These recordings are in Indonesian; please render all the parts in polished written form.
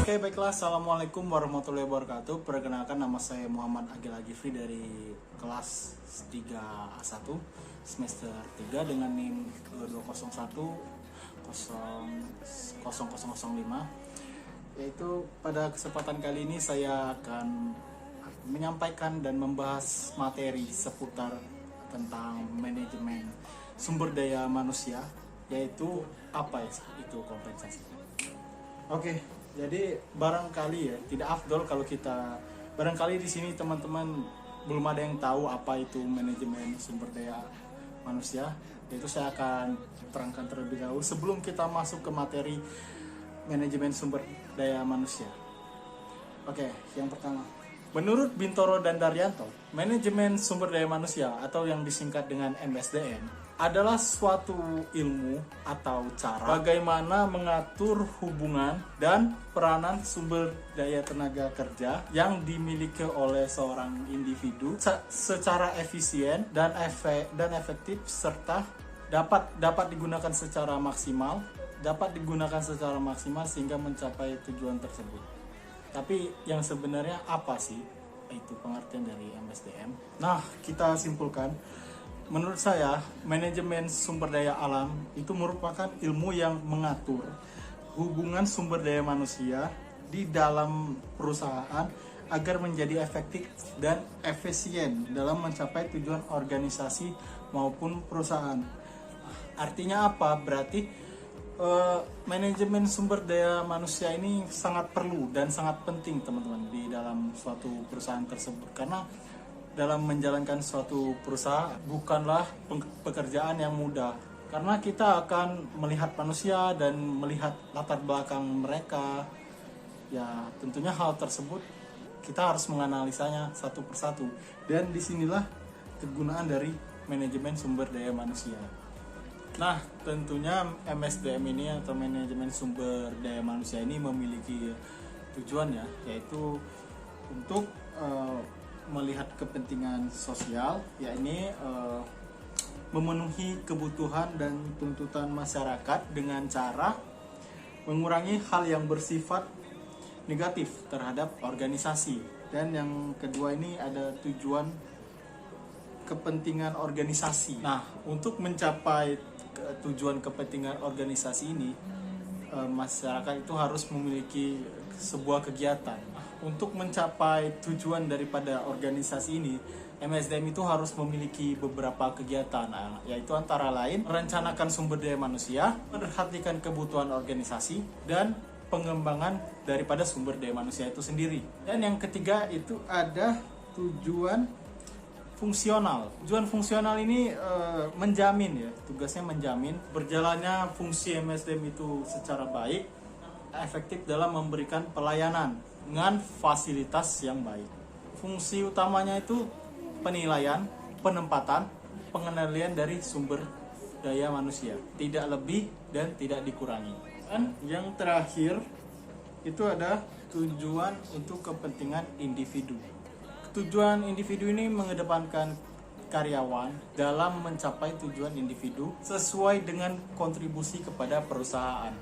Oke, baiklah. Assalamualaikum warahmatullahi wabarakatuh. Perkenalkan, nama saya Muhammad Agil Agifri dari kelas 3A1 semester 3 dengan NIM 201 Yaitu pada kesempatan kali ini saya akan menyampaikan dan membahas materi seputar tentang manajemen sumber daya manusia, yaitu apa itu kompensasi. Oke, jadi barangkali ya tidak afdol kalau kita barangkali di sini teman-teman belum ada yang tahu apa itu manajemen sumber daya manusia. Yaitu saya akan terangkan terlebih dahulu sebelum kita masuk ke materi manajemen sumber daya manusia. Oke, yang pertama, menurut Bintoro dan Daryanto, manajemen sumber daya manusia atau yang disingkat dengan MSDM adalah suatu ilmu atau cara bagaimana mengatur hubungan dan peranan sumber daya tenaga kerja yang dimiliki oleh seorang individu secara efisien dan efektif serta dapat digunakan secara maksimal sehingga mencapai tujuan tersebut. Tapi yang sebenarnya apa sih itu pengertian dari MSDM? Nah, kita simpulkan. Menurut saya, manajemen sumber daya alam itu merupakan ilmu yang mengatur hubungan sumber daya manusia di dalam perusahaan agar menjadi efektif dan efisien dalam mencapai tujuan organisasi maupun perusahaan. Artinya apa? Berarti manajemen sumber daya manusia ini sangat perlu dan sangat penting teman-teman di dalam suatu perusahaan tersebut, karena dalam menjalankan suatu perusahaan bukanlah pekerjaan yang mudah, karena kita akan melihat manusia dan melihat latar belakang mereka. Ya, tentunya hal tersebut kita harus menganalisanya satu persatu, dan disinilah kegunaan dari manajemen sumber daya manusia. Nah, tentunya MSDM ini atau manajemen sumber daya manusia ini memiliki tujuan ya, yaitu untuk melihat kepentingan sosial, yakni memenuhi kebutuhan dan tuntutan masyarakat dengan cara mengurangi hal yang bersifat negatif terhadap organisasi. Dan yang kedua ini ada tujuan kepentingan organisasi. Nah, untuk mencapai tujuan kepentingan organisasi ini, masyarakat itu harus memiliki sebuah kegiatan. Untuk mencapai tujuan daripada organisasi ini, MSDM itu harus memiliki beberapa kegiatan, yaitu antara lain merencanakan sumber daya manusia, memperhatikan kebutuhan organisasi, dan pengembangan daripada sumber daya manusia itu sendiri. Dan yang ketiga itu ada tujuan fungsional. Tujuan fungsional ini menjamin ya, tugasnya menjamin berjalannya fungsi MSDM itu secara baik, efektif dalam memberikan pelayanan dengan fasilitas yang baik. Fungsi utamanya itu penilaian, penempatan, pengendalian dari sumber daya manusia, tidak lebih dan tidak dikurangi. Dan yang terakhir itu ada tujuan untuk kepentingan individu. Tujuan individu ini mengedepankan karyawan dalam mencapai tujuan individu sesuai dengan kontribusi kepada perusahaan.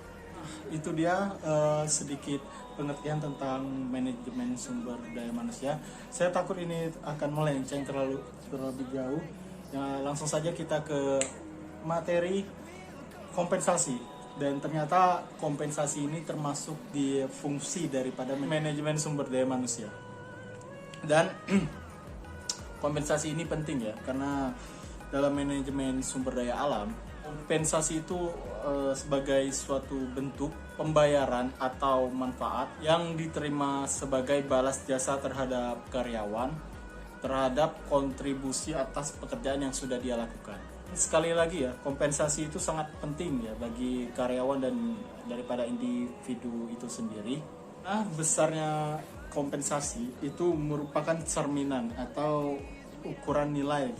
Itu dia sedikit pengertian tentang manajemen sumber daya manusia. Saya takut ini akan melenceng terlalu jauh. Ya, langsung saja kita ke materi kompensasi. Dan ternyata kompensasi ini termasuk di fungsi daripada manajemen sumber daya manusia. Dan kompensasi ini penting ya, karena dalam manajemen sumber daya alam, kompensasi itu sebagai suatu bentuk pembayaran atau manfaat yang diterima sebagai balas jasa terhadap karyawan terhadap kontribusi atas pekerjaan yang sudah dia lakukan. Sekali lagi ya, kompensasi itu sangat penting ya bagi karyawan dan daripada individu itu sendiri. Nah, besarnya kompensasi itu merupakan cerminan atau ukuran nilai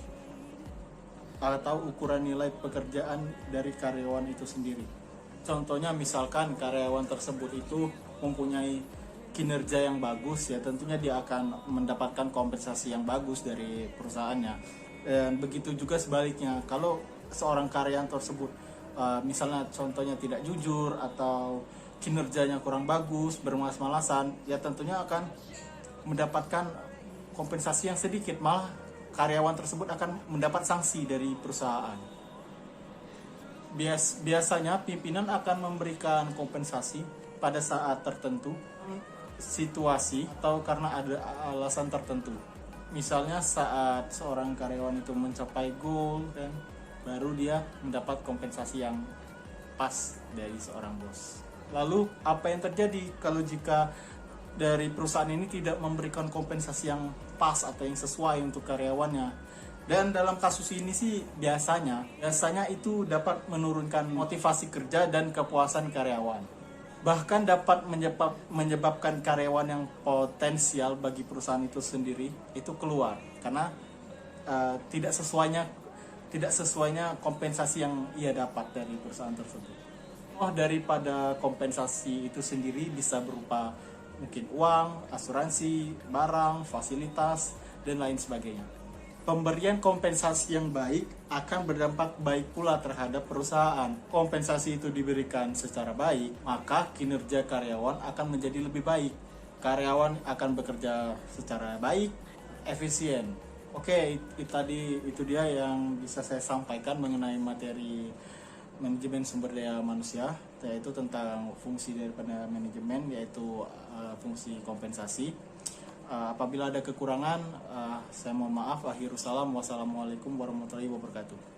pekerjaan dari karyawan itu sendiri. Contohnya misalkan karyawan tersebut itu mempunyai kinerja yang bagus, ya tentunya dia akan mendapatkan kompensasi yang bagus dari perusahaannya. Dan begitu juga sebaliknya, kalau seorang karyawan tersebut misalnya contohnya tidak jujur atau kinerjanya kurang bagus, bermalas-malasan, ya tentunya akan mendapatkan kompensasi yang sedikit, malah karyawan tersebut akan mendapat sanksi dari perusahaan. Biasanya pimpinan akan memberikan kompensasi pada saat tertentu, situasi, atau karena ada alasan tertentu. Misalnya saat seorang karyawan itu mencapai goal, kan, baru dia mendapat kompensasi yang pas dari seorang bos. Lalu apa yang terjadi kalau jika dari perusahaan ini tidak memberikan kompensasi yang pas atau yang sesuai untuk karyawannya? Dan dalam kasus ini sih biasanya itu dapat menurunkan motivasi kerja dan kepuasan karyawan. Bahkan dapat menyebabkan karyawan yang potensial bagi perusahaan itu sendiri itu keluar karena tidak sesuainya kompensasi yang ia dapat dari perusahaan tersebut. Daripada kompensasi itu sendiri bisa berupa mungkin uang, asuransi, barang, fasilitas, dan lain sebagainya. Pemberian kompensasi yang baik akan berdampak baik pula terhadap perusahaan. Kompensasi itu diberikan secara baik, maka kinerja karyawan akan menjadi lebih baik. Karyawan akan bekerja secara baik, efisien. Oke, itu dia yang bisa saya sampaikan mengenai materi manajemen sumber daya manusia, yaitu tentang fungsi daripada manajemen, yaitu fungsi kompensasi. Apabila ada kekurangan, saya mohon maaf. Akhirus salam, wassalamualaikum warahmatullahi wabarakatuh.